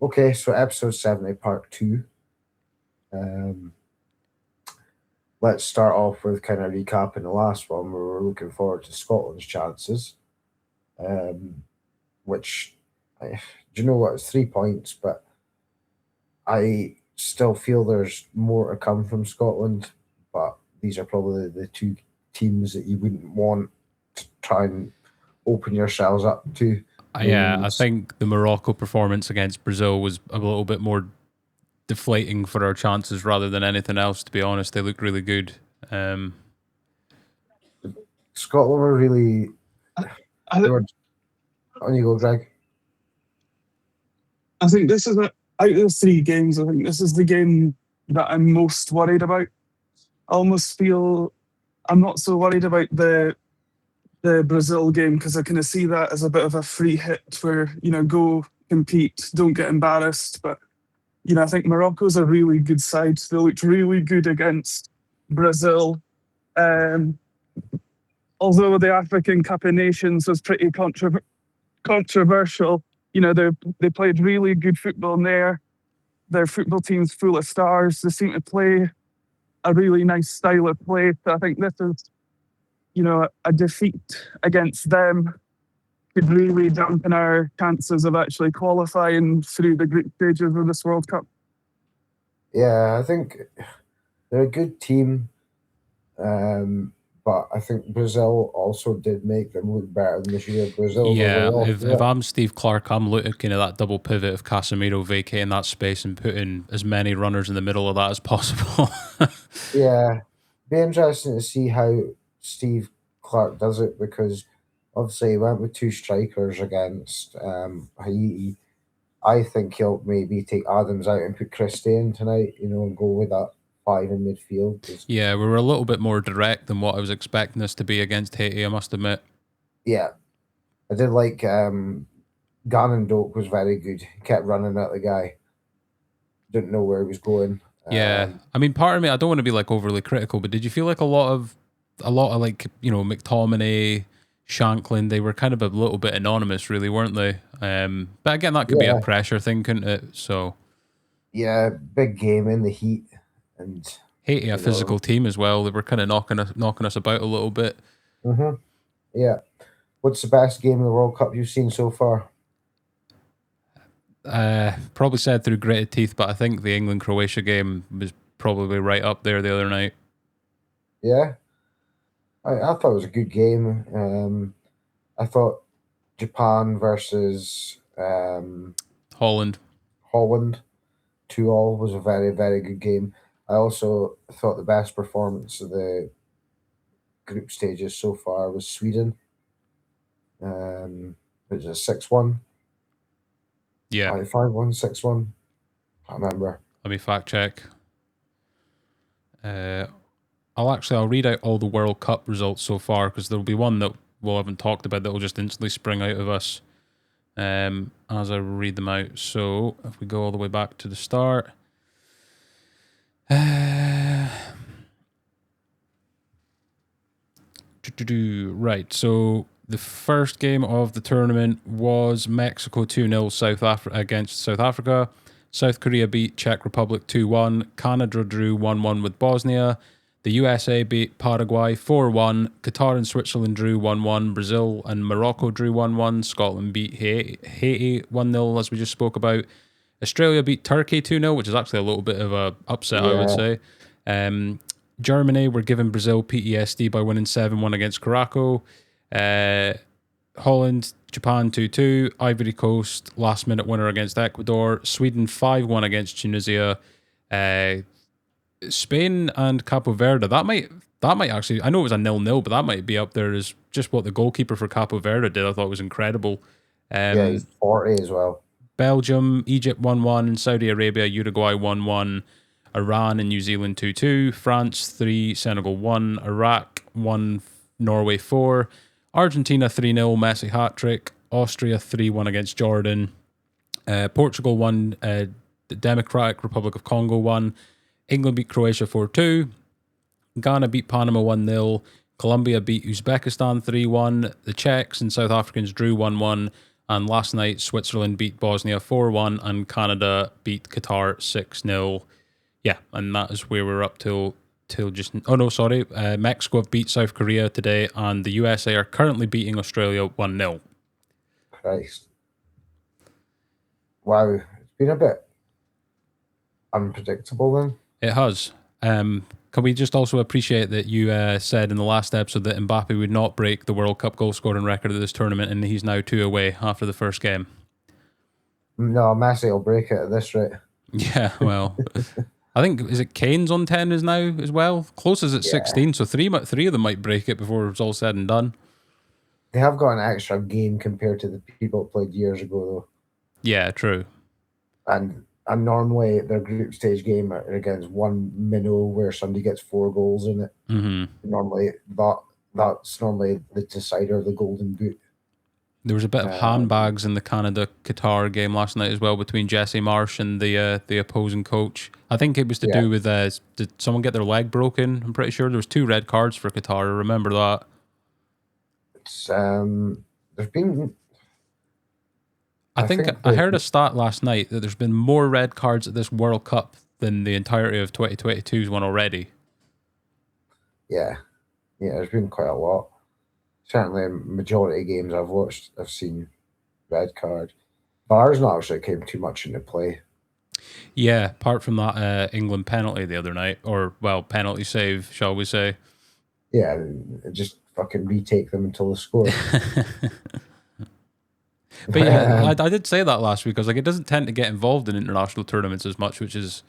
Okay, so episode 70, part 2. Um, let's start off with kind of recapping the last one. We were looking forward to Scotland's chances, um, which, do you know what? It's 3 points, but I still feel there's more to come from Scotland. But these are probably the two teams that you wouldn't want to try and open yourselves up to. Yeah, I think the Morocco performance against Brazil was a little bit more deflating for our chances rather than anything else, to be honest. They looked really good. Scotland were really. They were, on you go, Greg. I think this is out of the 3 games, I think this is the game that I'm most worried about. I almost feel I'm not so worried about the Brazil game because I kind of see that as a bit of a free hit where, go compete, don't get embarrassed. But, I think Morocco's a really good side. They looked really good against Brazil. Although the African Cup of Nations was pretty controversial, they played really good football in there. Their football team's full of stars. They seem to play a really nice style of play. So I think this is, a defeat against them could really dampen our chances of actually qualifying through the group stages of this World Cup. Yeah, I think they're a good team, but I think Brazil also did make them look better than this year. Brazil, if I'm Steve Clarke, I'm looking at that double pivot of Casemiro vacating that space and putting as many runners in the middle of that as possible. Yeah, be interesting to see how Steve Clarke does it because obviously he went with 2 strikers against Haiti. I think he'll maybe take Adams out and put Christian tonight, and go with that 5 in midfield. Yeah, we were a little bit more direct than what I was expecting us to be against Haiti, I must admit. Yeah, I did like Gannon Doak was very good. He kept running at the guy. Didn't know where he was going. Yeah, I mean, part of me, I don't want to be like overly critical, but did you feel like a lot of like, McTominay, Shanklin, they were kind of a little bit anonymous, really, weren't they? But again, that could be a pressure thing, couldn't it? So yeah, big game in the heat, and Haiti, a physical team as well. They were kind of knocking us about a little bit. Mm-hmm. Yeah. What's the best game in the World Cup you've seen so far? Probably said through gritted teeth, but I think the England-Croatia game was probably right up there the other night. Yeah, I thought it was a good game. I thought Japan versus Holland 2-2 was a very, very good game. I also thought the best performance of the group stages so far was Sweden. It was a 6-1. Yeah. 5-1, 6-1. Can't remember. Let me fact check. I'll read out all the World Cup results so far because there'll be one that we haven't talked about that will just instantly spring out of us as I read them out. So if we go all the way back to the start. Right, so the first game of the tournament was Mexico 2-0 against South Africa. South Korea beat Czech Republic 2-1. Canada drew 1-1 with Bosnia. The USA beat Paraguay 4-1. Qatar and Switzerland drew 1-1. Brazil and Morocco drew 1-1. Scotland beat Haiti 1-0, as we just spoke about. Australia beat Turkey 2-0, which is actually a little bit of a upset, I would say. Germany were giving Brazil PTSD by winning 7-1 against Morocco. Holland, Japan 2-2. Ivory Coast, last minute winner against Ecuador. Sweden 5-1 against Tunisia. Spain and Capo Verde. That might actually, I know it was a 0-0, but that might be up there as just what the goalkeeper for Capo Verde did. I thought was incredible. He's 40 as well. Belgium, Egypt 1-1. Saudi Arabia, Uruguay 1-1. Iran and New Zealand 2-2, France 3, Senegal 1, Iraq 1, Norway 4, Argentina 3-0, Messi hat-trick, Austria 3-1 against Jordan, Portugal 1, the Democratic Republic of Congo 1, England beat Croatia 4-2, Ghana beat Panama 1-0, Colombia beat Uzbekistan 3-1, the Czechs and South Africans drew 1-1, And last night, Switzerland beat Bosnia 4-1 and Canada beat Qatar 6-0. Yeah, and that is where we're up till just... Oh, no, sorry. Mexico have beat South Korea today, and the USA are currently beating Australia 1-0. Christ. Wow. It's been a bit unpredictable then. It has. Can we just also appreciate that you said in the last episode that Mbappe would not break the World Cup goal scoring record of this tournament, and he's now 2 away after the first game? No, Messi will break it at this rate. Yeah, well, I think, is it Kane's on 10 is now as well? Close as it's 16, so three of them might break it before it's all said and done. They have got an extra game compared to the people that played years ago, though. Yeah, true. And normally their group stage game are against one minnow where somebody gets 4 goals in it. Mm-hmm. Normally that's normally the decider of the golden boot. There was a bit of handbags in the Canada-Qatar game last night as well between Jesse Marsh and the opposing coach. I think it was to do with, did someone get their leg broken? I'm pretty sure there was 2 red cards for Qatar. I remember that. It's, there's been... I think I heard a stat last night that there's been more red cards at this World Cup than the entirety of 2022's one already. Yeah, there's been quite a lot. Certainly, majority of games I've watched, I've seen red card. VAR's not actually came too much into play. Yeah, apart from that England penalty the other night, or, well, penalty save, shall we say. Yeah, just fucking retake them until they score. But yeah, I did say that last week. I was like, it doesn't tend to get involved in international tournaments as much, which is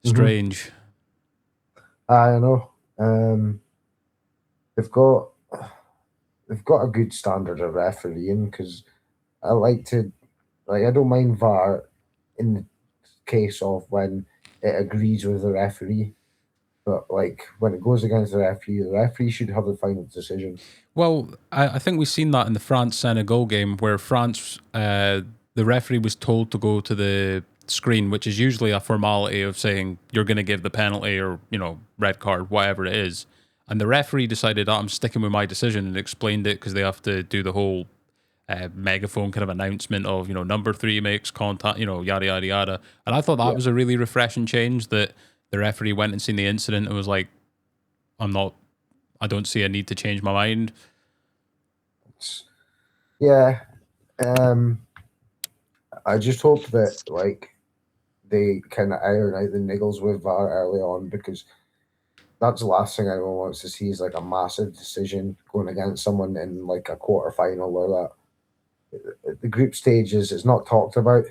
strange. I know. They've got a good standard of refereeing, because I don't mind VAR in the case of when it agrees with the referee, but when it goes against the referee should have the final decision. Well, I think we've seen that in the France-Senegal game, where France, the referee was told to go to the screen, which is usually a formality of saying you're going to give the penalty or, red card, whatever it is. And the referee decided, I'm sticking with my decision, and explained it because they have to do the whole megaphone kind of announcement of, number 3 makes contact, yada, yada, yada. And I thought that was a really refreshing change, that the referee went and seen the incident and was like, I don't see a need to change my mind. Yeah. I just hope that they kind of iron out the niggles with VAR early on, because that's the last thing anyone wants to see is a massive decision going against someone in a quarter final or that. The group stages is not talked about.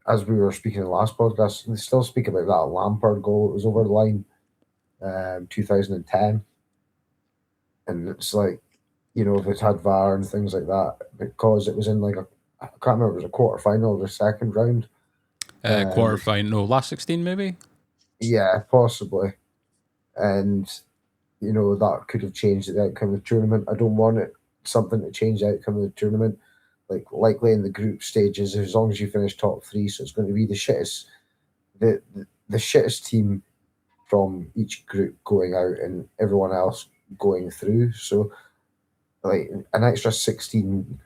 As we were speaking in the last podcast, they still speak about that Lampard goal. It was over the line, 2010, and it's if it's had VAR and things like that, because it was in I can't remember, it was a quarter final or the second round. Quarter final, last 16 maybe. Yeah, possibly. And that could have changed the outcome of the tournament. I don't want something to change the outcome of the tournament. Likely in the group stages, as long as you finish top 3, so it's going to be the shittest, the shittest team from each group going out and everyone else going through. So an extra 16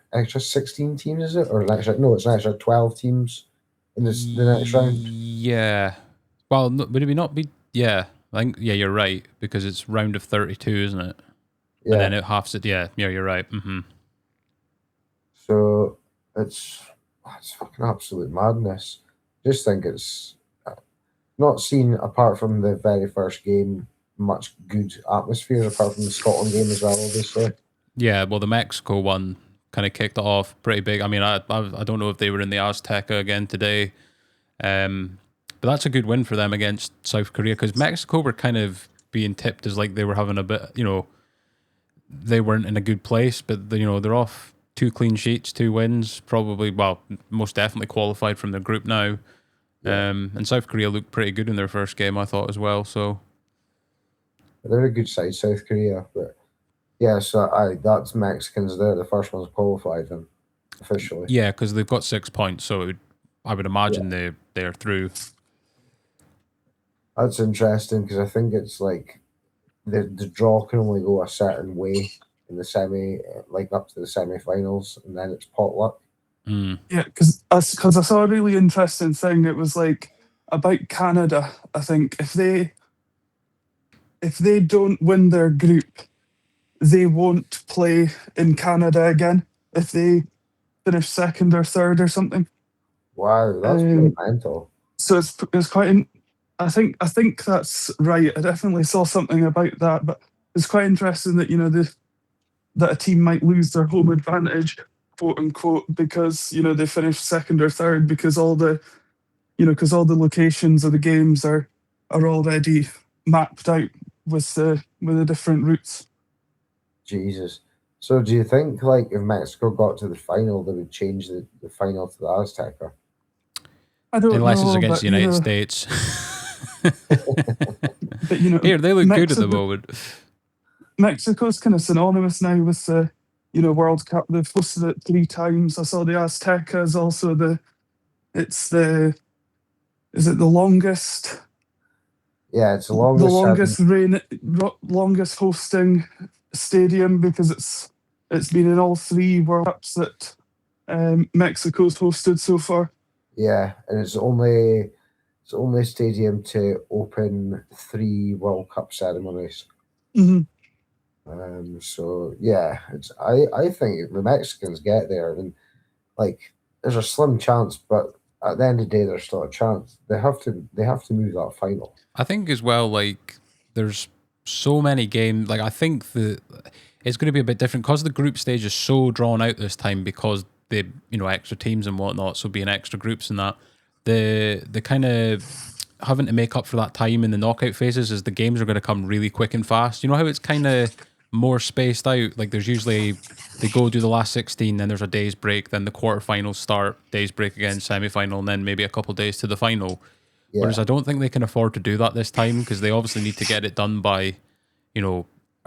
teams, is it? Or it's an extra 12 teams in the next round. Yeah. Well, would it not be? Yeah, I think. Yeah, you're right, because it's round of 32, isn't it? Yeah. And then it halves it. Yeah, you're right. Mm-hmm. So it's fucking absolute madness. Just think it's not seen, apart from the very first game, much good atmosphere, apart from the Scotland game as well, obviously. Yeah, well, the Mexico one kind of kicked it off pretty big. I mean, I don't know if they were in the Azteca again today, but that's a good win for them against South Korea, because Mexico were kind of being tipped as they were having a bit, they weren't in a good place, but they're off 2 clean sheets, 2 wins, probably, well, most definitely qualified from their group now. Yeah. And South Korea looked pretty good in their first game, I thought, as well. So they're a good side, South Korea, but yeah, so that's Mexicans there. The first one's qualified them officially. Yeah, because they've got 6 points, so I would imagine they're through. That's interesting, because I think it's the draw can only go a certain way. in the semi, like up to the semi-finals, and then it's potluck. Mm. Yeah, because I saw a really interesting thing. It was like about Canada. I think if they don't win their group, they won't play in Canada again if they finish second or third or something. Wow, that's pretty Um, mental. so it's quite. I think that's right. I definitely saw something about that, but it's quite interesting that that a team might lose their home advantage, quote unquote, because they finish second or third because because all the locations of the games are already mapped out with the different routes. Jesus. So do you think like if Mexico got to the final, they would change the final to the Azteca? I don't Unless it's know, against the United States. but Here, they look good at the moment. Mexico's kind of synonymous now with the World Cup. They've hosted it 3 times. I saw the Azteca is also it's the is it the longest Yeah, it's the the longest seven. longest hosting stadium because it's been in all 3 World Cups that Mexico's hosted so far. Yeah, and it's only a stadium to open 3 World Cup ceremonies. Hmm. So yeah, I think the Mexicans get there, and like there's a slim chance, but at the end of the day, there's still a chance. They have to move that final. I think as well, like, there's so many games. Like, I think it's going to be a bit different because the group stage is so drawn out this time because extra teams and whatnot. So being extra groups and that, the kind of having to make up for that time in the knockout phases is the games are going to come really quick and fast. You know how it's kind of more spaced out? Like, there's usually they go do the last 16, then there's a day's break, then the quarterfinals start, day's break again, semi-final, and then maybe a couple days to the final. Whereas Yeah, I don't think they can afford to do that this time because they obviously need to get it done by,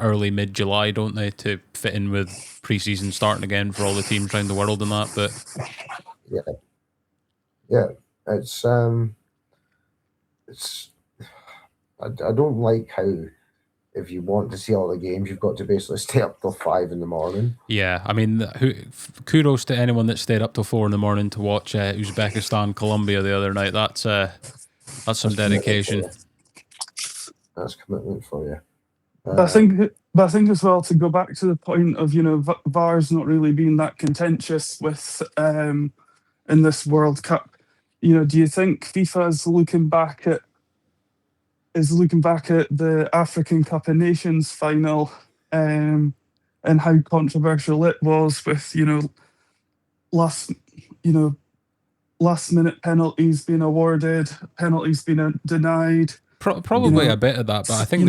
early mid-July, don't they, to fit in with preseason starting again for all the teams around the world and that. But yeah, yeah. It's I don't like how if you want to see all the games, you've got to basically stay up till 5 in the morning. yeah, I mean, kudos to anyone that stayed up till 4 in the morning to watch Uzbekistan Colombia the other night. That's some That's commitment for dedication. you. That's commitment for you. But I think as well to go back to the point of VAR's not really being that contentious with in this World Cup. Do you think FIFA is looking back at the African Cup of Nations final and how controversial it was with last you know last minute penalties being awarded, penalties being denied. Probably a bit of that, but I think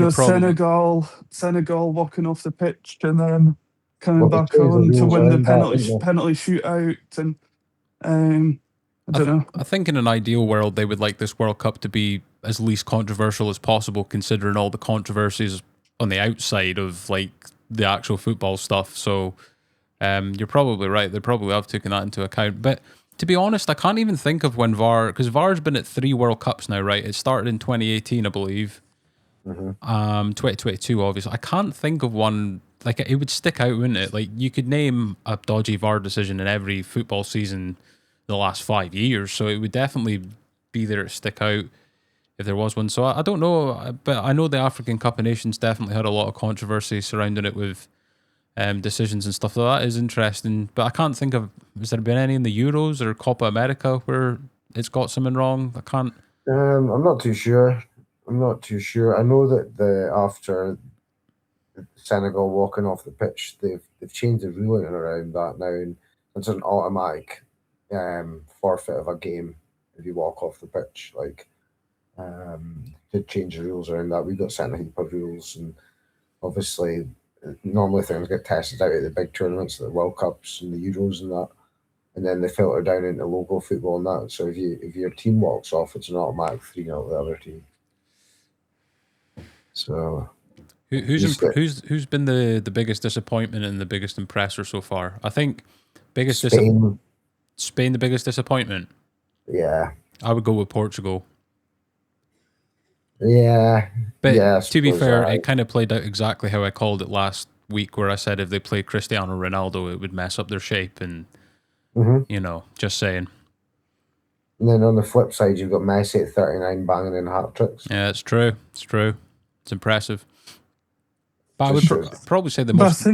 Senegal walking off the pitch and then coming Well, they back changed the on to rules win the around that, didn't penalty shootout, and I don't know. I think in an ideal world, they would like this World Cup to be as least controversial as possible, considering all the controversies on the outside of like the actual football stuff. So you're probably right. They probably have taken that into account. But to be honest, I can't even think of when VAR, because VAR's been at 3 World Cups now, right? It started in 2018, I believe. they? 2022, obviously. I can't think of one. Like, it would stick out, wouldn't it? Like, you could name a dodgy VAR decision in every football season the last 5 years, so it would definitely be there to stick out if there was one. So I don't know, but I know the African Cup of Nations definitely had a lot of controversy surrounding it with decisions and stuff. So that is interesting, but I can't think of, has there been any in the Euros or Copa America where it's got something wrong? I can't. I'm not too sure. I know that after Senegal walking off the pitch, they've changed the ruling around that now, and it's an automatic forfeit of a game if you walk off the pitch. Like, did change the rules around that. We got sent a heap of rules, and obviously, normally things get tested out at the big tournaments, the World Cups and the Euros and that, and then they filter down into local football and that. So if your team walks off, it's an automatic 3-0 to the other team. So Who's been the biggest disappointment and the biggest impressor so far? I think Spain, the biggest disappointment. Yeah. I would go with Portugal. Yeah. But yeah, to be fair, I it kind of played out exactly how I called it last week where I said if they play Cristiano Ronaldo, it would mess up their shape, and you know, just saying. And then on the flip side, you've got Messi at 39 banging in hat tricks. Yeah, it's true. It's true. It's impressive. But I Just would shows. probably say the But most.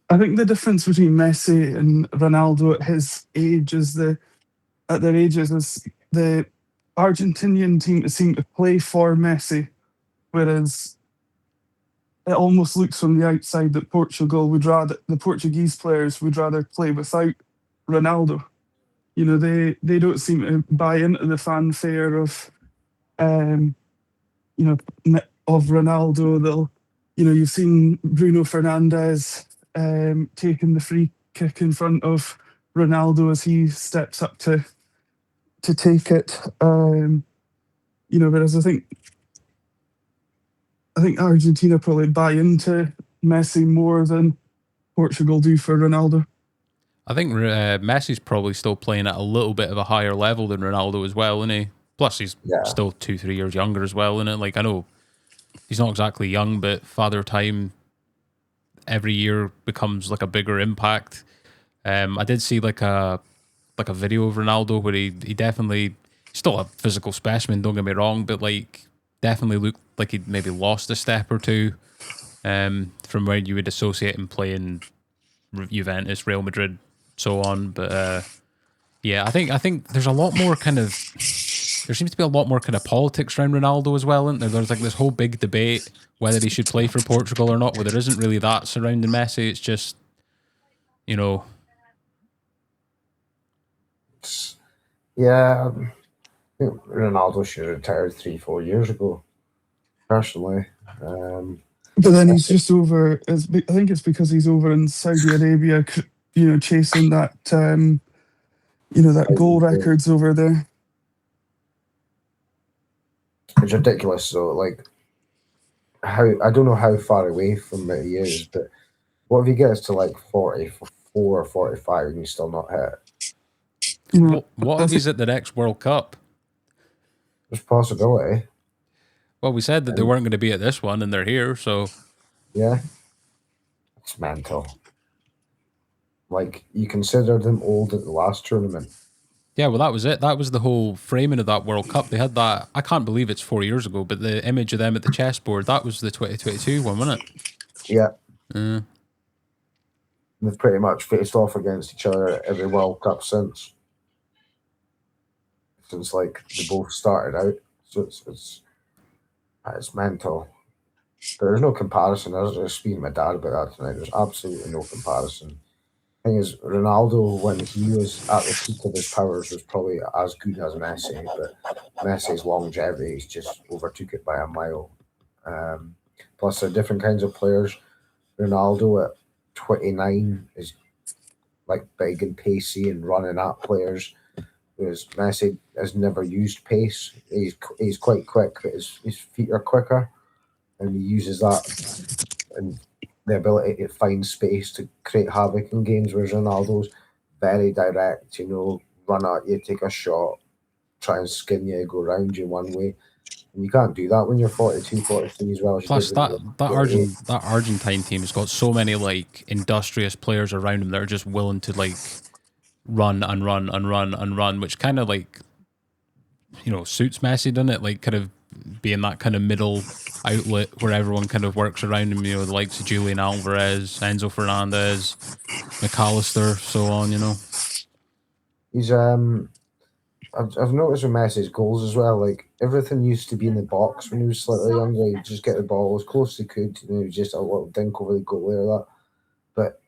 I think the difference between Messi and Ronaldo at his age is at their ages is the Argentinian team seem to play for Messi, whereas it almost looks from the outside that the Portuguese players would rather play without Ronaldo. You know, they don't seem to buy into the fanfare of, um, you know, of Ronaldo. You've seen Bruno Fernandes taking the free kick in front of Ronaldo as he steps up to take it. Whereas I think Argentina probably buy into Messi more than Portugal do for Ronaldo. I think Messi's probably still playing at a little bit of a higher level than Ronaldo as well, isn't he? Plus, he's still 2-3 years younger as well, isn't it? Like, I know he's not exactly young, but Father Time every year becomes like a bigger impact. I did see like a video of Ronaldo where he definitely still a physical specimen, don't get me wrong, but like definitely looked like he'd maybe lost a step or two from where you would associate him playing Juventus, Real Madrid, so on. But yeah, I think there's a lot more kind of, there seems to be a lot more kind of politics around Ronaldo as well, isn't there? There's like this whole big debate whether he should play for Portugal or not, where there isn't really that surrounding Messi. It's just, you know. Yeah, I think Ronaldo should have retired 3-4 years ago, personally. But then he's just over. I think it's because he's over in Saudi Arabia, chasing that, that goal records over there. It's ridiculous. So, like, I don't know how far away from it he is, but what if he gets to like 44 or 45 and he's still not hit? What if he's at the next World Cup? There's possibility. Well, we said that they weren't going to be at this one, and they're here, so... Yeah. It's mental. Like, you considered them old at the last tournament. Yeah, well, that was it. That was the whole framing of that World Cup. They had that... I can't believe it's 4 years ago, but the image of them at the chessboard, that was the 2022 one, wasn't it? Yeah. They've pretty much faced off against each other at every World Cup since, like, they both started out. So it's mental. There's no comparison. I was speaking to my dad about that tonight. There's absolutely no comparison. The thing is, Ronaldo, when he was at the peak of his powers, was probably as good as Messi, but Messi's longevity just overtook it by a mile. Plus, they're different kinds of players. Ronaldo at 29 is like big and pacey and running at players, whereas Messi has never used pace. He's quite quick, but his feet are quicker, and he uses that and the ability to find space to create havoc in games, whereas Ronaldo's very direct, run at you, take a shot, try and skin you, go around you one way. And you can't do that when you're 42, 43 as well. Plus, that Argentine team has got so many like industrious players around them that are just willing to like run and run and run and run, which kind of like, suits Messi, doesn't it? Like kind of being that kind of middle outlet where everyone kind of works around him, the likes of Julian Alvarez, Enzo Fernandez, McAllister, so on, He's I've noticed with Messi's goals as well, like everything used to be in the box when he was slightly younger. He'd just get the ball as close as he could, just a little dink over the goalie or that. But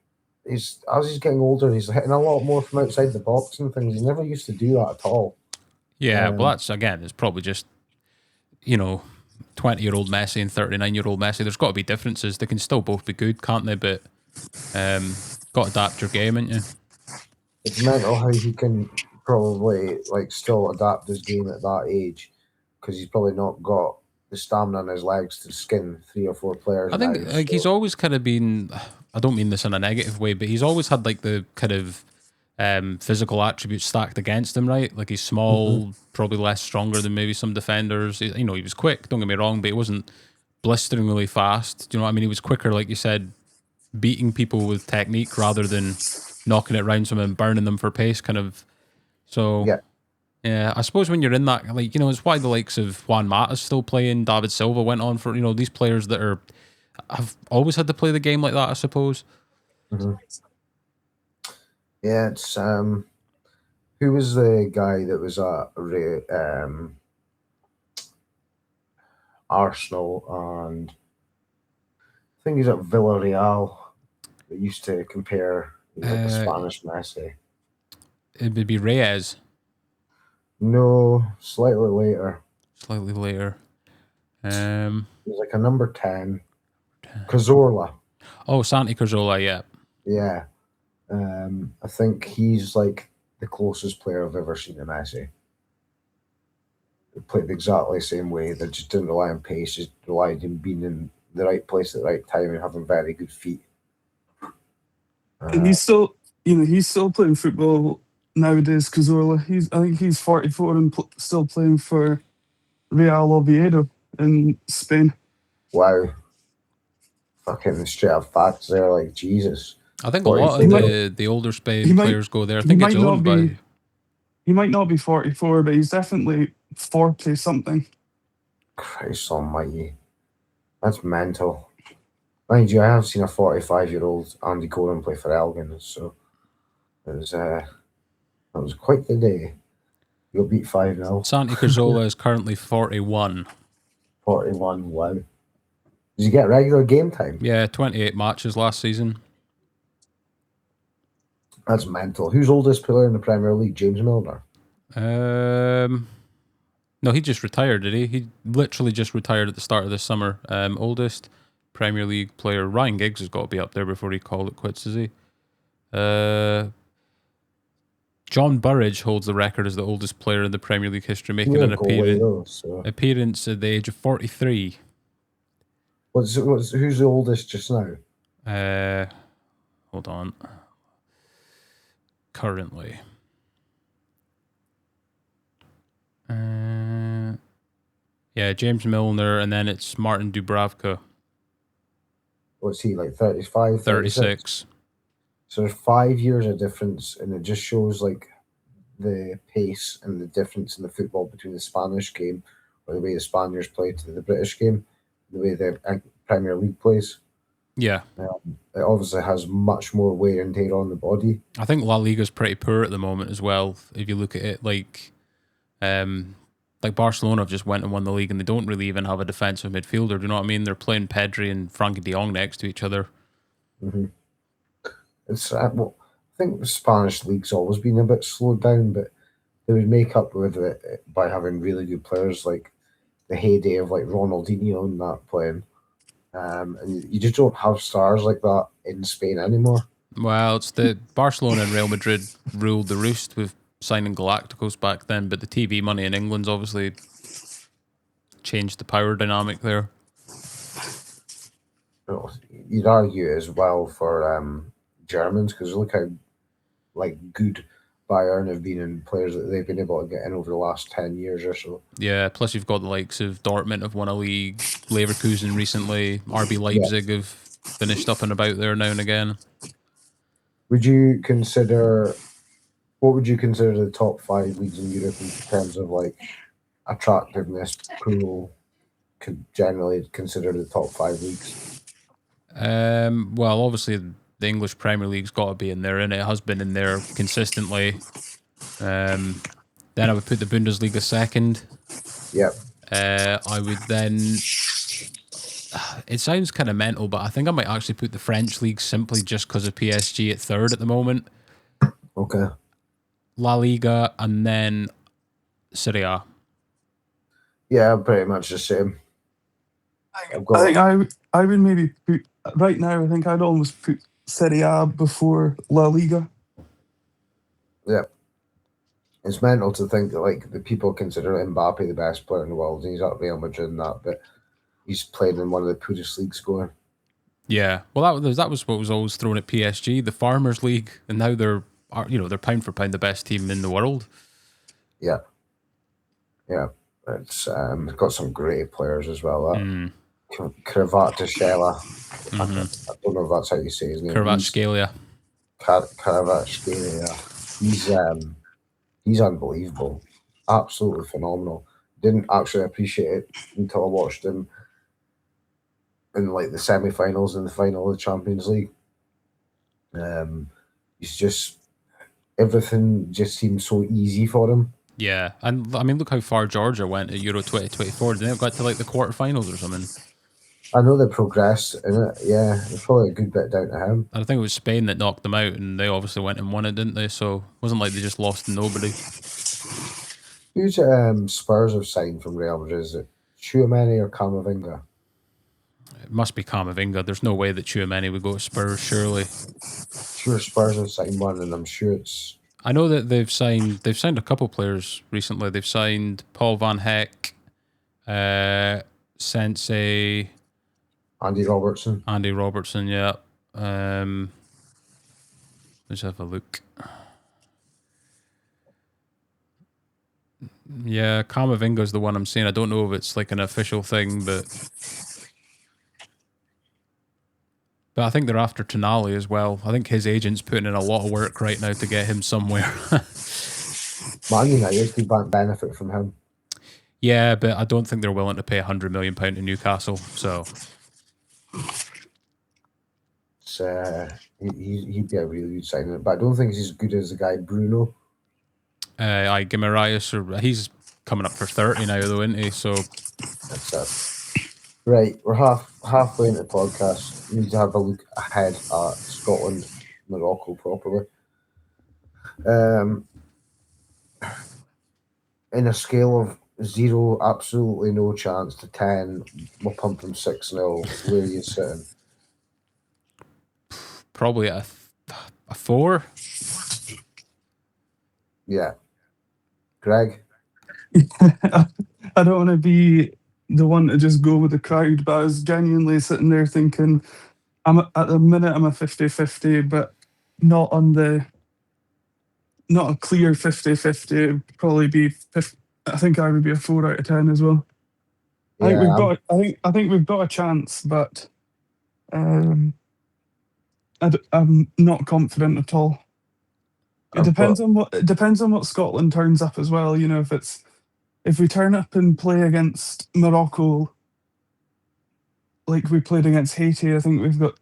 as he's getting older, he's hitting a lot more from outside the box and things. He never used to do that at all. Yeah, well, that's again, it's probably just 20-year-old Messi and 39-year-old Messi. There's got to be differences. They can still both be good, can't they? But got to adapt your game, ain't you? It's mental how he can probably like still adapt his game at that age, because he's probably not got the stamina in his legs to skin 3 or 4 players. I think he's always kind of been, I don't mean this in a negative way, but he's always had like the kind of physical attributes stacked against him, right? Like he's small, probably less stronger than maybe some defenders. He was quick, don't get me wrong, but he wasn't blisteringly fast. Do you know what I mean? He was quicker, like you said, beating people with technique rather than knocking it around someone and burning them for pace, kind of. So yeah, I suppose when you're in that, like, it's why the likes of Juan Mata's still playing, David Silva went on for, these players that have always had to play the game like that, I suppose. Mm-hmm. Yeah, it's who was the guy that was at Arsenal, and I think he's at Villarreal, that used to compare the Spanish Messi. It would be Reyes. No, slightly later. Slightly later. He was like a number 10. Cazorla. Oh, Santi Cazorla, yeah. Yeah. I think he's like the closest player I've ever seen to Messi. They played exactly the same way. They just didn't rely on pace, just relied on being in the right place at the right time and having very good feet. And he's still, he's still playing football nowadays. Cazorla, I think he's 44 and still playing for Real Oviedo in Spain. Wow. Fucking straight up facts there, like Jesus. I think a lot of the older Spain players go there. I think it's owned by... He might not be 44, but he's definitely 40 something. Christ almighty. That's mental. Mind you, I have seen a 45-year-old Andy Coren play for Elgin, so it was that was quite the day. You'll beat 5-0. Santi Cazorla is currently 41. 41, wow. Did you get regular game time? Yeah, 28 matches last season. That's mental. Who's oldest player in the Premier League? James Milner? No, he just retired, did he? He literally just retired at the start of this summer. Oldest Premier League player, Ryan Giggs has got to be up there before he called it quits, is he? John Burridge holds the record as the oldest player in the Premier League history, making an appearance at the age of 43. Who's the oldest just now? Hold on. Currently. Yeah, James Milner, and then it's Martin Dubravka. What's he, like 35? 36. So there's 5 years of difference, and it just shows like the pace and the difference in the football between the Spanish game, or the way the Spaniards play, to the British game, the way the Premier League plays. Yeah. It obviously has much more wear and tear on the body. I think La Liga's pretty poor at the moment as well. If you look at it, like Barcelona have just went and won the league, and they don't really even have a defensive midfielder. Do you know what I mean? They're playing Pedri and Frankie de Jong next to each other. Mm-hmm. It's I think the Spanish league's always been a bit slowed down, but they would make up with it by having really good players, like the heyday of like Ronaldinho and that playing. And you just don't have stars like that in Spain anymore. Well, it's the Barcelona and Real Madrid ruled the roost with signing Galacticos back then, but the TV money in England's obviously changed the power dynamic there. You'd argue as well for Germans, because look how good Bayern have been in players that they've been able to get in over the last 10 years or so. Yeah, plus you've got the likes of Dortmund have won a league, Leverkusen recently, RB Leipzig have finished up and about there now and again. What would you consider the top 5 leagues in Europe in terms of like attractiveness, pool, could generally consider the top 5 leagues? Well, obviously the English Premier League's got to be in there, and it has been in there consistently. Then I would put the Bundesliga second. Yep. I would then... It sounds kind of mental, but I think I might actually put the French league simply just because of PSG at third at the moment. Okay. La Liga, and then Serie A. Yeah, pretty much the same. I think I would maybe put, right now, I think I'd almost put Serie A before La Liga. Yeah. It's mental to think that like the people consider Mbappe the best player in the world, and he's at Real Madrid and that, but he's played in one of the poorest leagues going. Yeah, well, that was what was always thrown at PSG, the Farmers League, and now they're pound for pound the best team in the world. Yeah, yeah, it's got some great players as well. Kvaratskhelia. I don't know if that's how you say his name. Kvaratskhelia. Kvaratskhelia. He's unbelievable. Absolutely phenomenal. Didn't actually appreciate it until I watched him in like the semi-finals and the final of the Champions League. He's just everything just seems so easy for him. Yeah, and I mean, look how far Georgia went at Euro 2024. They got to like the quarterfinals or something. I know they progressed in it. Yeah, it's probably a good bit down to him. I think it was Spain that knocked them out, and they obviously went and won it, didn't they? So it wasn't like they just lost to nobody. Who's Spurs have signed from Real Madrid? Is it Tchouaméni or Camavinga? It must be Camavinga. There's no way that Tchouaméni would go to Spurs, surely. Sure, Spurs have signed one, and I'm sure it's. I know that they've signed a couple players recently. They've signed Paul Van Heck, Sensei, Andy Robertson. Yeah. Let's have a look. Yeah, Camavinga's the one I'm seeing. I don't know if it's like an official thing, but I think they're after Tonali as well. I think his agent's putting in a lot of work right now to get him somewhere. Man United could benefit from him. Yeah, but I don't think they're willing to pay £100 million to Newcastle. So it's, he'd be a really good signing, but I don't think he's as good as the guy Bruno. Guimaraes, he's coming up for 30 now, though, isn't he? So that's it. Right, we're halfway into the podcast. We need to have a look ahead at Scotland, Morocco properly. In a scale of 0, absolutely no chance, to 10, we'll pump them 6-0. Where are you sitting? Probably a 4. Yeah. Greg? I don't want to be the one to just go with the crowd, but I was genuinely sitting there thinking, at the minute I'm a 50-50, but not a clear 50-50. It'd probably be 50, I think I would be a 4 out of 10 as well. Yeah, I think we've got a chance, but I'm not confident at all. It depends on what Scotland turns up as well. You know, if we turn up and play against Morocco like we played against Haiti, I think we've got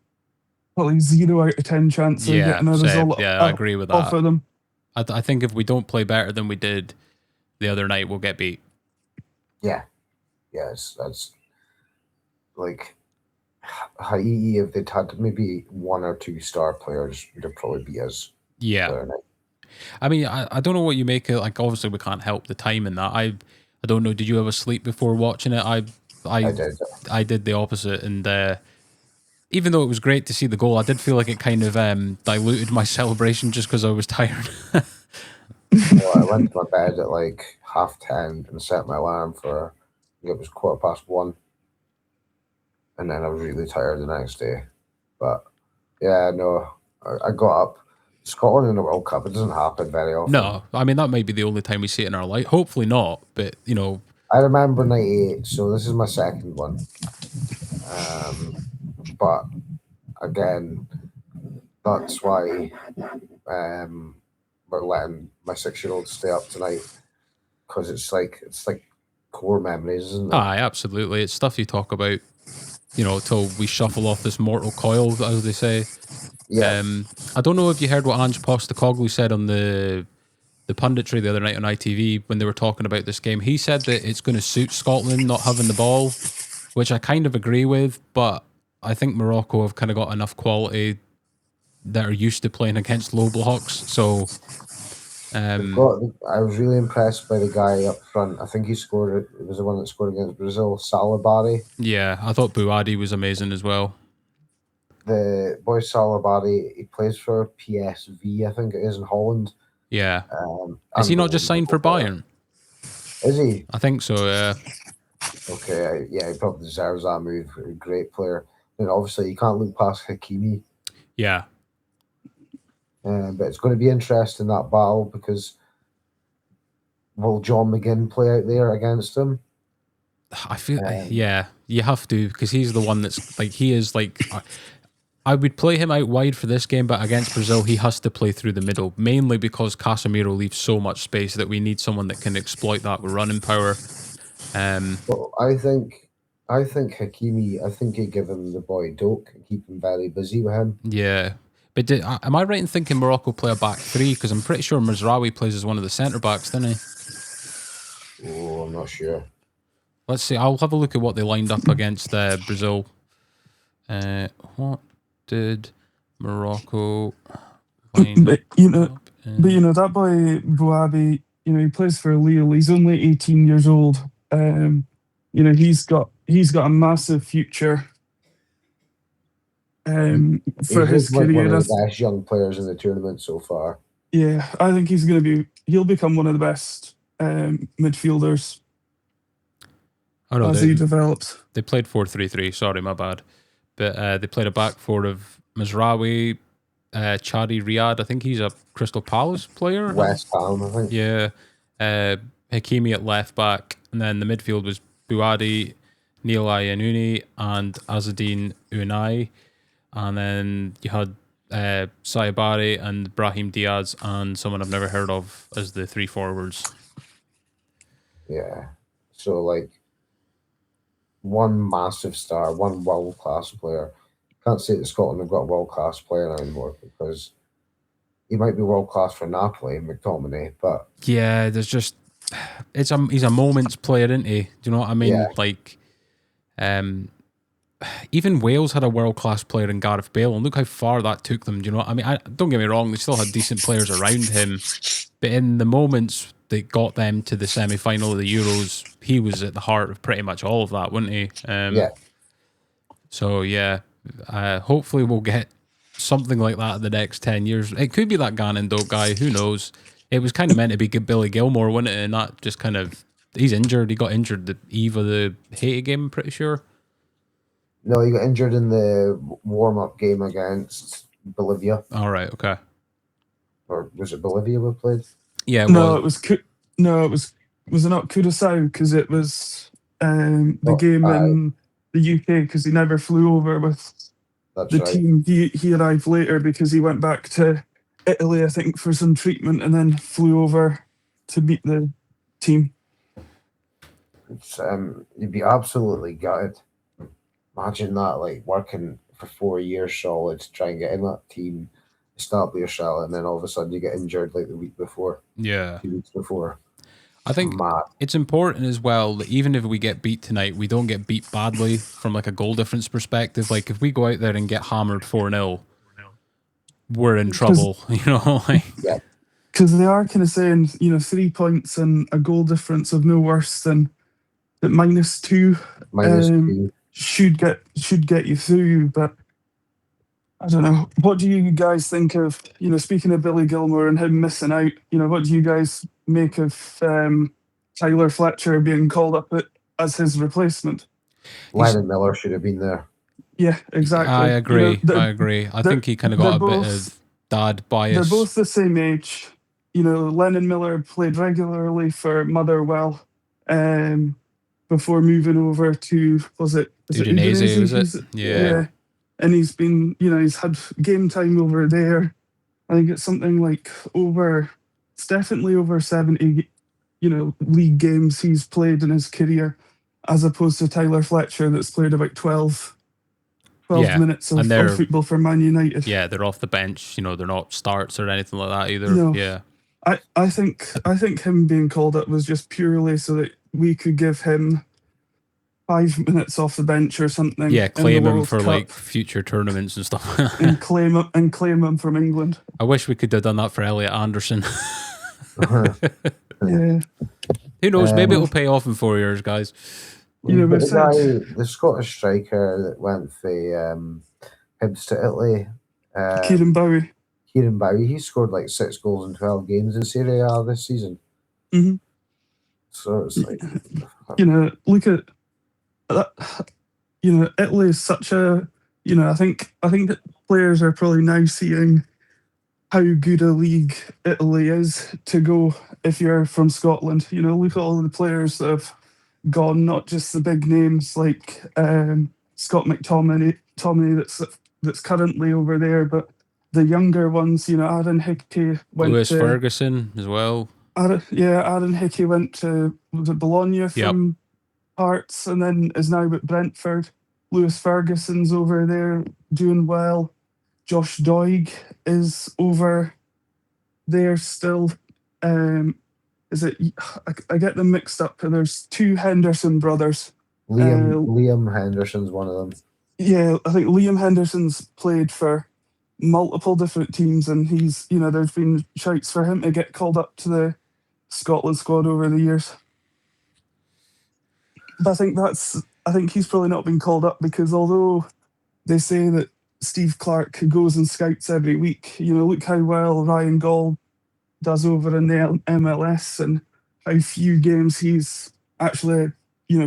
probably 0 out of 10 chance of getting a result. Yeah, I agree with that. Off of them. I think if we don't play better than we did the other night, we'll get beat. Yeah. Yes, that's like Haiti, if they'd had maybe 1 or 2 star players, would have probably beat us. Yeah. I mean, I don't know what you make of, like, obviously we can't help the time in that. I don't know, did you ever sleep before watching it? I did. I did the opposite, and even though it was great to see the goal, I did feel like it kind of diluted my celebration just because I was tired. Well, I went to my bed at like 10:30 and set my alarm for, it was 1:15, and then I was really tired the next day. But yeah, no, I got up. Scotland in the World Cup, it doesn't happen very often. No, I mean, that might be the only time we see it in our life. Hopefully not, but, you know. I remember 98, so this is my second one. But again, that's why we're letting my 6-year-old stay up tonight, because it's like core memories, isn't it? Aye, absolutely. It's stuff you talk about, you know, till we shuffle off this mortal coil, as they say. Yeah. I don't know if you heard what Ange Postecoglou said on the punditry the other night on ITV when they were talking about this game. He said that it's going to suit Scotland not having the ball, which I kind of agree with, but I think Morocco have kind of got enough quality that are used to playing against low blocks. So I was really impressed by the guy up front. I think he scored. It was the one that scored against Brazil, Salabari. Yeah, I thought Bouadi was amazing as well. The boy Salabari, he plays for PSV, I think it is, in Holland. Yeah. Is he not just signed for Bayern? Is he? I think so, yeah. Okay, yeah, he probably deserves that move. A great player. And obviously, you can't look past Hakimi. Yeah. But it's going to be interesting, that battle, because will John McGinn play out there against him? I feel, yeah, you have to, because he's the one that's like, he is like, I would play him out wide for this game, but against Brazil, he has to play through the middle, mainly because Casemiro leaves so much space that we need someone that can exploit that with running power. Well, I think Hakimi. I think he'd give him the boy Doak and keep him very busy with him. Yeah. But am I right in thinking Morocco play a back three? Because I'm pretty sure Mazraoui plays as one of the centre backs, doesn't he? Oh, I'm not sure. Let's see. I'll have a look at what they lined up against Brazil. What did Morocco line But up in? that boy Bouabi, he plays for Lille. He's only 18 years old. He's got a massive future. For his Like one career. of the best young players in the tournament so far. Yeah, I think he'll become one of the best midfielders as he develops. They played 4-3-3. Sorry, my bad. But they played a back four of Mazraoui, Chadi Riyad. I think he's a Crystal Palace player. West Ham, I think. Yeah. Hakimi at left back. And then the midfield was Bouadi, Neil Ayanuni, and Azzedine Unai. And then you had Sayabari and Brahim Diaz and someone I've never heard of as the three forwards. Yeah. So, like, one massive star, one world-class player. Can't say that Scotland have got a world-class player anymore because he might be world-class for Napoli, McTominay, but... Yeah, there's just... he's a moments player, isn't he? Do you know what I mean? Yeah. Like, even Wales had a world-class player in Gareth Bale, and look how far that took them. Do you know what I mean? Don't get me wrong, they still had decent players around him, but in the moments that got them to the semi-final of the Euros, he was at the heart of pretty much all of that, wasn't he? Yeah. So, yeah, hopefully we'll get something like that in the next 10 years. It could be that Gannon Doak guy, who knows? It was kind of meant to be Billy Gilmore, wasn't it? And that just kind of... He's injured. He got injured the eve of the Haiti game, I'm pretty sure. No, he got injured in the warm-up game against Bolivia. All right, okay. Or was it Bolivia we played? Yeah, it was it not Curaçao, because it was the game in the UK, because he never flew over with team. He arrived later because he went back to Italy, I think, for some treatment, and then flew over to meet the team. It's you'd be absolutely gutted. Imagine that, like, working for 4 years solid to try and get in that team, establish yourself, and then all of a sudden you get injured like the week before. Yeah. 2 weeks before. I think it's important as well that even if we get beat tonight, we don't get beat badly from like a goal difference perspective. Like if we go out there and get hammered 4-0, we're in trouble, you know? Yeah. Because they are kind of saying, 3 points and a goal difference of no worse than that -2. -2 should get you through, but I don't know. What do you guys think of, speaking of Billy Gilmore and him missing out, what do you guys make of Tyler Fletcher being called up as his replacement? Lennon Miller should have been there. Yeah, exactly. I agree. I think he kind of got a bit of dad bias. They're both the same age. Lennon Miller played regularly for Motherwell before moving over to, was it Udinese, was it? Yeah. And he's been, he's had game time over there. I think it's something like it's definitely over 70, league games he's played in his career, as opposed to Tyler Fletcher that's played about 12 minutes of football for Man United. Yeah, they're off the bench. They're not starts or anything like that either. No. Yeah. I think him being called up was just purely so that we could give him 5 minutes off the bench or something. Yeah, claim him for like future tournaments and stuff. and claim him from England. I wish we could have done that for Elliot Anderson. Yeah. Who knows? Maybe it'll pay off in 4 years, guys. The Scottish striker that went for Hibs to Italy, Kieran Bowie. He scored like 6 goals in 12 games in Serie A this season. Mm-hmm. So it's like, look at that. Italy is such a. I think that players are probably now seeing how good a league Italy is to go if you're from Scotland. Look at all the players that have gone, not just the big names like Scott McTominay that's currently over there, but the younger ones. Aaron Hickey went Lewis to Ferguson as well. Aaron Hickey went to, was it Bologna Yep. from Hearts, and then is now at Brentford. Lewis Ferguson's over there doing well. Josh Doig is over there still. Is it? I get them mixed up. There's two Henderson brothers. Liam Henderson's one of them. Yeah, I think Liam Henderson's played for multiple different teams, and he's, there's been shouts for him to get called up to the Scotland squad over the years. But I think he's probably not been called up because although they say that Steve Clarke goes and scouts every week, look how well Ryan Gaul does over in the MLS and how few games he's actually,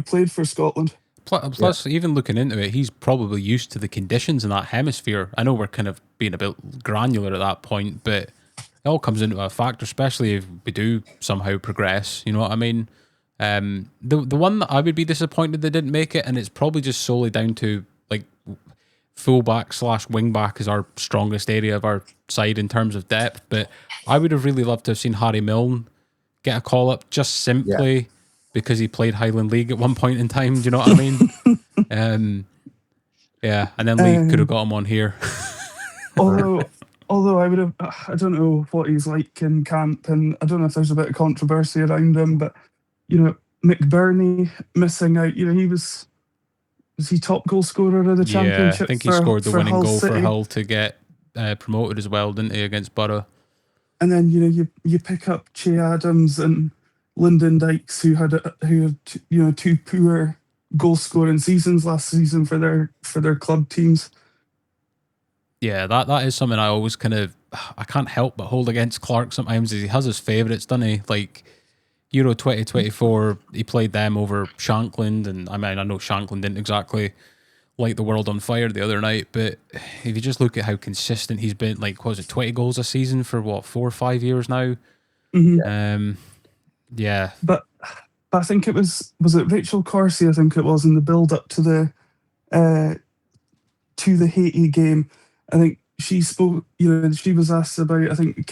played for Scotland. Plus, even looking into it, he's probably used to the conditions in that hemisphere. I know we're kind of being a bit granular at that point, but it all comes into a factor, especially if we do somehow progress. You know what I mean? The one that I would be disappointed they didn't make it, and it's probably just solely down to like fullback / wingback is our strongest area of our side in terms of depth. But I would have really loved to have seen Harry Milne get a call up just simply because he played Highland League at one point in time. Do you know what I mean? Yeah, and then Lee could have got him on here. Although I don't know what he's like in camp, and I don't know if there's a bit of controversy around him, but McBurney missing out. He was he top goal scorer of the championship? Yeah, I think he scored the winning Hull goal City. for Hull to get promoted as well, didn't he, against Borough? And then you pick up Che Adams and Lyndon Dykes, who had two poor goal scoring seasons last season for their club teams. Yeah, that is something I always I can't help but hold against Clark sometimes. Is he has his favourites, doesn't he? Like Euro 2024, he played them over Shankland, and I mean I know Shankland didn't exactly light the world on fire the other night, but if you just look at how consistent he's been, like was it 20 goals a season for 4 or 5 years now? Mm-hmm. Yeah. But I think it was it Rachel Corsie, I think it was, in the build up to the Haiti game. I think she spoke, she was asked about, I think,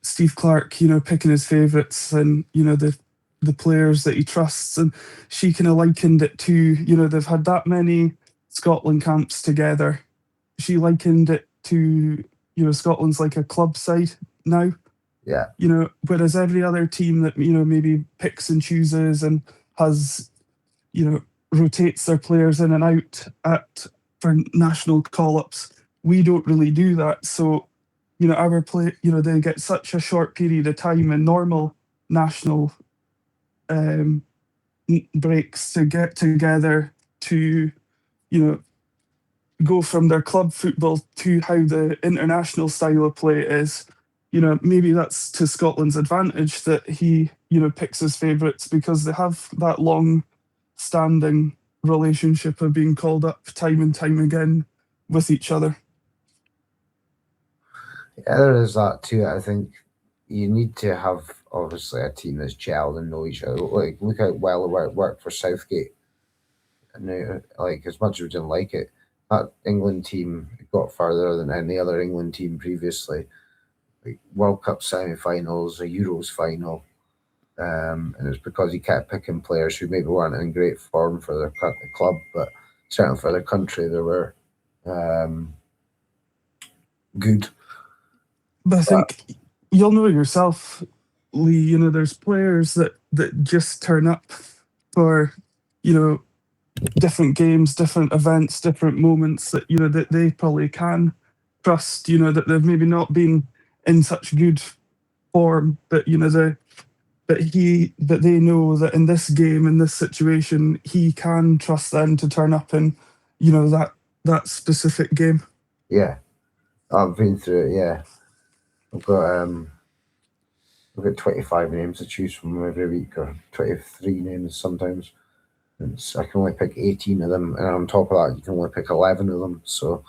Steve Clarke, picking his favourites and, the players that he trusts. And she kind of likened it to, they've had that many Scotland camps together. She likened it to, Scotland's like a club side now. Yeah. Whereas every other team that, maybe picks and chooses and has, rotates their players in and out for national call-ups, we don't really do that. So, our play, they get such a short period of time in normal national breaks to get together to, go from their club football to how the international style of play is. Maybe that's to Scotland's advantage that he, picks his favourites because they have that long-standing relationship of being called up time and time again with each other. Yeah, there is that too. I think you need to have obviously a team that's gelled and know each other. Like look how well it worked for Southgate. And like as much as we didn't like it, that England team got further than any other England team previously. Like World Cup semi-finals, a Euros final, and it's because he kept picking players who maybe weren't in great form for their club, but certainly for their country, they were good. But I think you'll know yourself, Lee, there's players that just turn up for, different games, different events, different moments that, that they probably can trust, that they've maybe not been in such good form, but, that they know that in this game, in this situation, he can trust them to turn up in, that specific game. Yeah. I've been through it, yeah. I've got 25 names to choose from every week, or 23 names sometimes. And I can only pick 18 of them, and on top of that, you can only pick 11 of them. So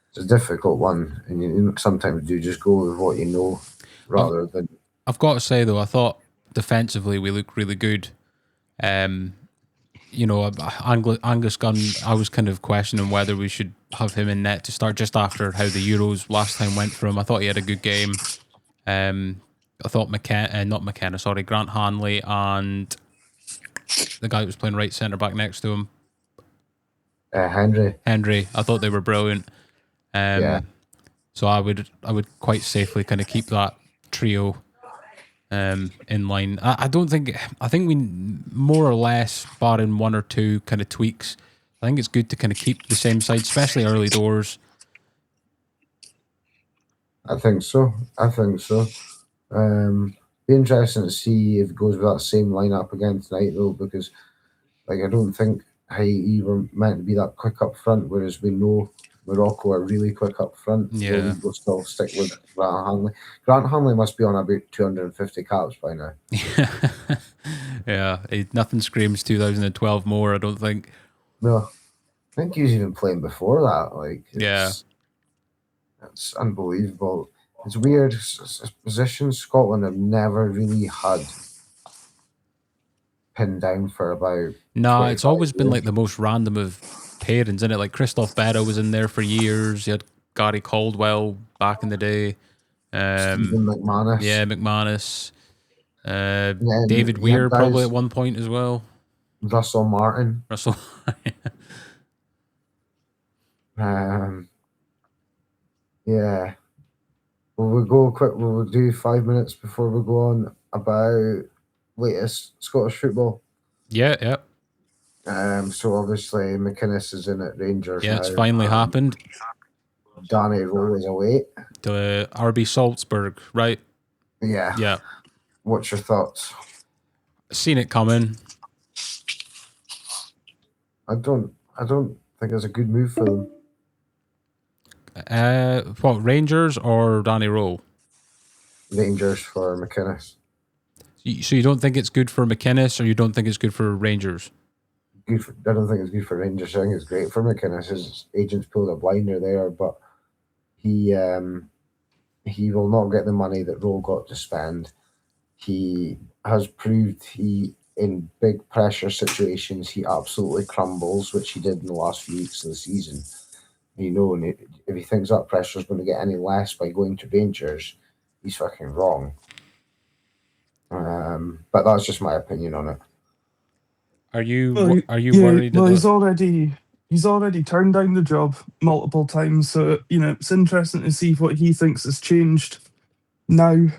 it's a difficult one, and you sometimes do just go with what you know rather than. I've got to say though, I thought defensively we looked really good. Angus Gunn, I was kind of questioning whether we should have him in net to start just after how the Euros last time went for him. I thought he had a good game. I thought Grant Hanley and the guy who was playing right centre back next to him, Henry. I thought they were brilliant. Yeah. So I would quite safely kind of keep that trio in line. I think we more or less, barring one or two kind of tweaks, I think it's good to kind of keep the same side, especially early doors. I think so. Be interesting to see if it goes with that same lineup again tonight, though, because I don't think Haiti were meant to be that quick up front, whereas we know Morocco are really quick up front. Yeah. So we will still stick with Grant Hanley. Grant Hanley must be on about 250 caps by now. Yeah, nothing screams 2012 more, I don't think. No, I think he was even playing before that. It's unbelievable. It's weird. Positions Scotland have never really had pinned down for about. No, it's always been years. like the most random of pairings, isn't it? Like Christoph Berra was in there for years. You had Gary Caldwell back in the day. Stephen McManus. Yeah, McManus. Then David you had Weir probably guys- at one point as well. Russell Martin. Russell. Yeah. Will we go quick? Will we do 5 minutes before we go on about latest Scottish football? Yeah. So obviously McInnes is in at Rangers Yeah, now. it's finally happened. Danny Rowe is away. To RB Salzburg, right? Yeah. Yeah. What's your thoughts? Seen it coming. I don't think it's a good move for them. What, Rangers or Danny Rowe? Rangers for McInnes. So you don't think it's good for McInnes, or you don't think it's good for Rangers? I don't think it's good for Rangers. I think it's great for McInnes. His agents pulled a blinder there, but he will not get the money that Rowe got to spend. He has proved in big pressure situations he absolutely crumbles, which he did in the last few weeks of the season. And if he thinks that pressure is going to get any less by going to Rangers, he's fucking wrong. But that's just my opinion on it. Are you worried? Well, he's already turned down the job multiple times, so it's interesting to see what he thinks has changed now.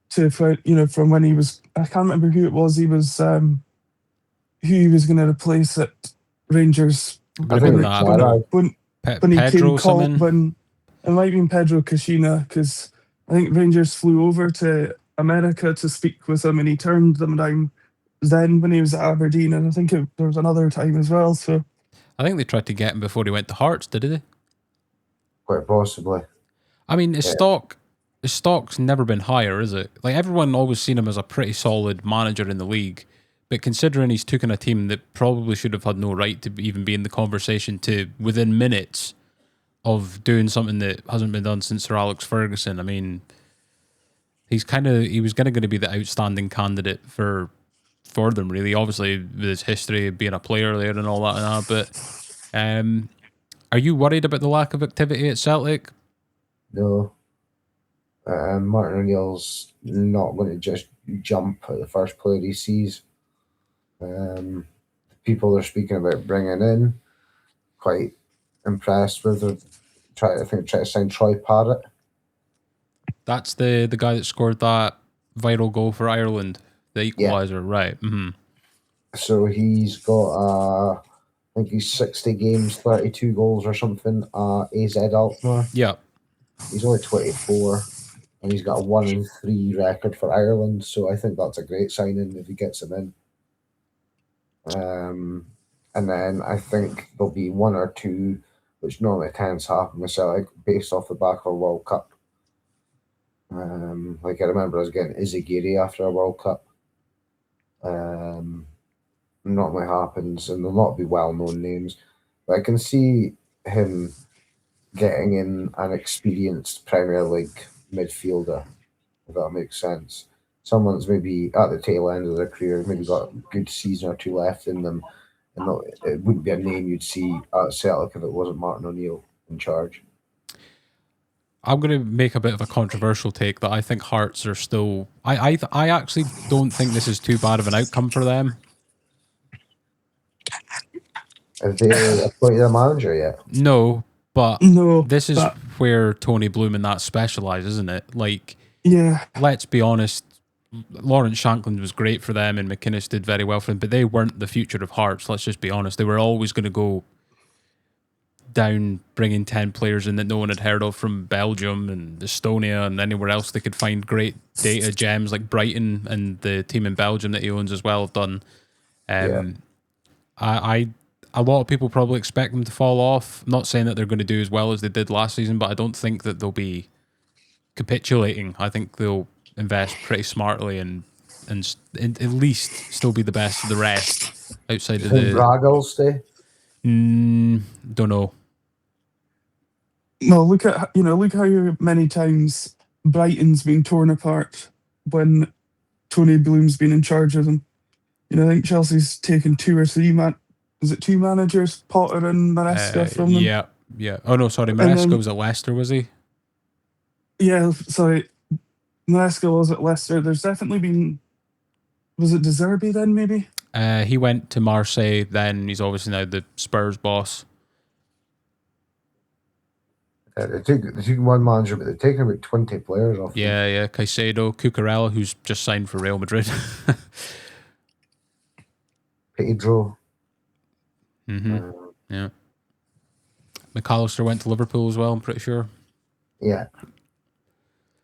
From when he was, I can't remember who it was. He was who he was going to replace at Rangers. I think when he Pedro came called, when it might have been Pedro Cachina, because I think Rangers flew over to America to speak with him, and he turned them down. Then when he was at Aberdeen, and I think there was another time as well. So I think they tried to get him before he went to Hearts, did they? Quite possibly. I mean, his stock's never been higher, is it? Like, everyone always seen him as a pretty solid manager in the league, but considering he's taken a team that probably should have had no right to even be in the conversation to within minutes of doing something that hasn't been done since Sir Alex Ferguson. I mean, he was going to be the outstanding candidate for them, really. Obviously, with his history of being a player there and all that but are you worried about the lack of activity at Celtic? No. Martin O'Neill's not going to just jump at the first player he sees. People they're speaking about bringing in, quite impressed with. Try to sign Troy Parrott. That's the guy that scored that viral goal for Ireland, the equaliser, yeah. Right? Mm-hmm. So he's got, I think he's 60 games, 32 goals or something. AZ Alkmaar. Yeah. He's only 24, and he's got a 1-3 record for Ireland. So I think that's a great signing if he gets him in. And then I think there'll be one or two, which normally tends to happen with Celtic, based off the back of a World Cup. Like I remember us getting Izagiri after a World Cup. Normally happens, and they'll not be well-known names, but I can see him getting in an experienced Premier League midfielder, if that makes sense. someone's maybe at the tail end of their career, maybe got a good season or two left in them, and it wouldn't be a name you'd see at Celtic if it wasn't Martin O'Neill in charge. I'm going to make a bit of a controversial take that I think Hearts are still. I actually don't think this is too bad of an outcome for them. Have they appointed a manager yet? No, but No, this is but where Tony Bloom and that specialise, isn't it? Like, yeah, let's be honest, Lawrence Shankland was great for them and McInnes did very well for them, but they weren't the future of Hearts. Let's just be honest. They were always going to go down bringing 10 players in that no one had heard of from Belgium and Estonia and anywhere else they could find great data gems like Brighton and the team in Belgium that he owns as well have done. I a lot of people probably expect them to fall off. I'm not saying that they're going to do as well as they did last season, but I don't think that they'll be capitulating. I think they'll invest pretty smartly and at least still be the best of the rest outside Do of you think the. Braga will stay? Don't know. no. Look how many times Brighton's been torn apart when Tony Bloom's been in charge of them. I think Chelsea's taken two or three is it two managers, Potter and Maresca from them? Yeah. Oh no, sorry, And Maresca then- was at Leicester, was he? Yeah, sorry. Maresca was at Leicester. There's definitely been. Was it De Zerbi then, maybe? He went to Marseille. Then he's obviously now the Spurs boss. They took one manager, but they've taken about 20 players off. Yeah. Caicedo, Cucurella, who's just signed for Real Madrid. Pedro. Yeah. McAllister went to Liverpool as well, I'm pretty sure. Yeah.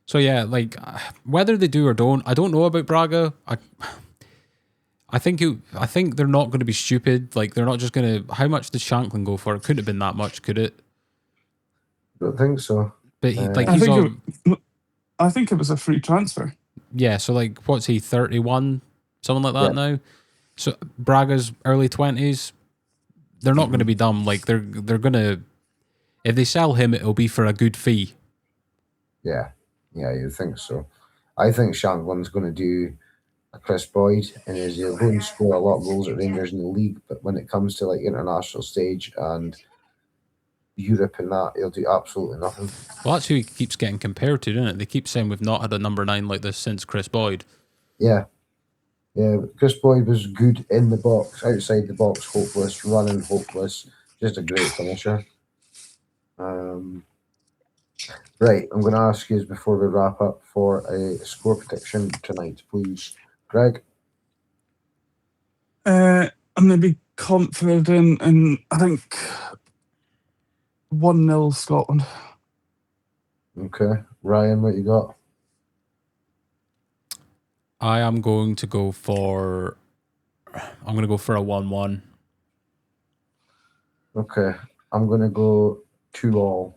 So yeah, like whether they do or don't, I don't know about Braga. I think they're not going to be stupid. Like they're not just going to. How much did Shanklin go for? It couldn't have been that much, could it? Don't think so. But I think it was a free transfer. Yeah. So like, what's he? 31, something like that now. So Braga's early 20s. They're not going to be dumb. Like they're going to. If they sell him, it'll be for a good fee. Yeah, you think so. I think Shanklin's going to do a Chris Boyd, and he'll go and score a lot of goals at Rangers in the league, but when it comes to like international stage and Europe and that, he'll do absolutely nothing. Well, that's who he keeps getting compared to, doesn't it? They keep saying we've not had a number 9 like this since Chris Boyd. Yeah, but Chris Boyd was good in the box, outside the box, hopeless, running hopeless, just a great finisher. Right, I'm going to ask you before we wrap up for a score prediction tonight, please. Greg? I'm going to be confident, and I think 1-0 Scotland. Okay. Ryan, what you got? I am going to go for. I'm going to go for a 1-1. Okay. I'm going to go 2-2.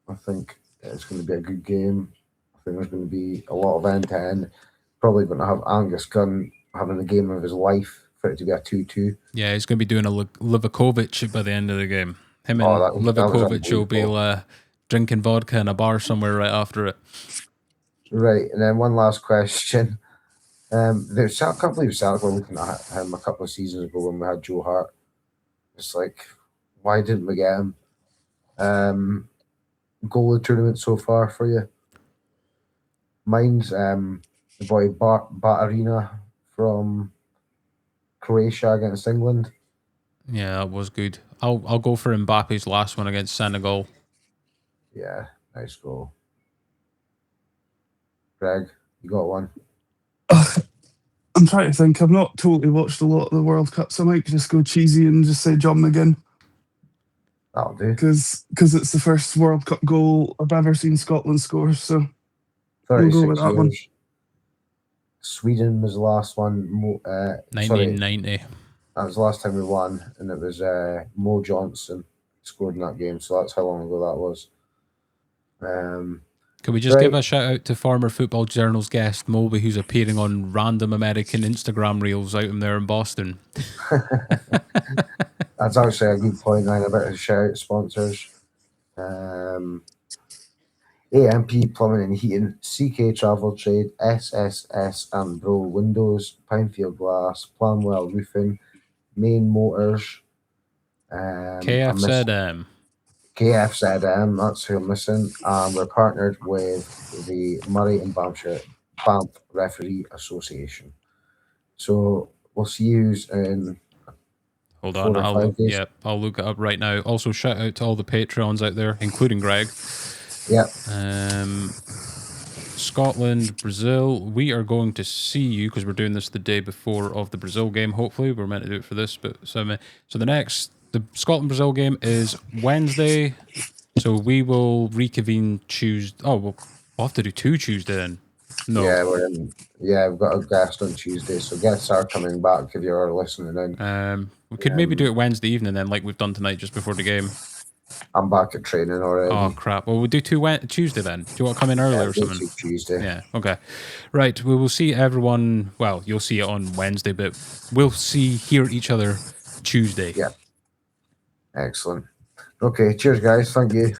I think it's going to be a good game. I think there's going to be a lot of end-to-end. Probably going to have Angus Gunn having the game of his life for it to be a 2-2. Yeah, he's going to be doing a Livakovic by the end of the game. Him and that was Livakovic will be drinking vodka in a bar somewhere right after it. Right, and then one last question. I can't believe Celtic were looking at him a couple of seasons ago when we had Joe Hart. It's like, why didn't we get him? Goal of the tournament so far for you? Mine's the boy Batarina from Croatia against England. Yeah, that was good. I'll go for Mbappe's last one against Senegal. Yeah, nice goal. Greg, you got one? I'm trying to think. I've not totally watched a lot of the World Cup, so I might just go cheesy and just say John McGinn. That'll do. Because it's the first World Cup goal I've ever seen Scotland score, so 36 we'll go with that one. years. Sweden was the last one. 1990. That was the last time we won, and it was Mo Johnson scored in that game, so that's how long ago that was. Can we just give a shout out to former Football Journal's guest, Moby, who's appearing on random American Instagram reels out in there in Boston? That's actually a good point, Ryan. I better shout out sponsors. AMP Plumbing and Heating, CK Travel Trade, SSS and Bro Windows, Pinefield Glass, Planwell Roofing, Main Motors, I'm missing KFZM. KFZM, that's who I'm missing. We're partnered with the Murray and Banff Referee Association. So we'll see you in Hold 4 on, or 5 days. Yep, I'll look it up right now. Also, shout out to all the Patreons out there, including Greg. Yep. Scotland, Brazil. We are going to see you because we're doing this the day before of the Brazil game. Hopefully, we're meant to do it for this, but so the Scotland Brazil game is Wednesday. So we will reconvene Tuesday. Oh, we'll have to do 2 Tuesday then. No. Yeah, we've got a guest on Tuesday, so guests are coming back if you're listening in. We could maybe do it Wednesday evening then, like we've done tonight, just before the game. I'm back at training already. Oh crap! Well, we'll do Tuesday then. Do you want to come in early or something? Tuesday. Yeah. Okay. Right. We will see everyone. Well, you'll see it on Wednesday, but we'll hear each other Tuesday. Yeah. Excellent. Okay. Cheers, guys. Thank you.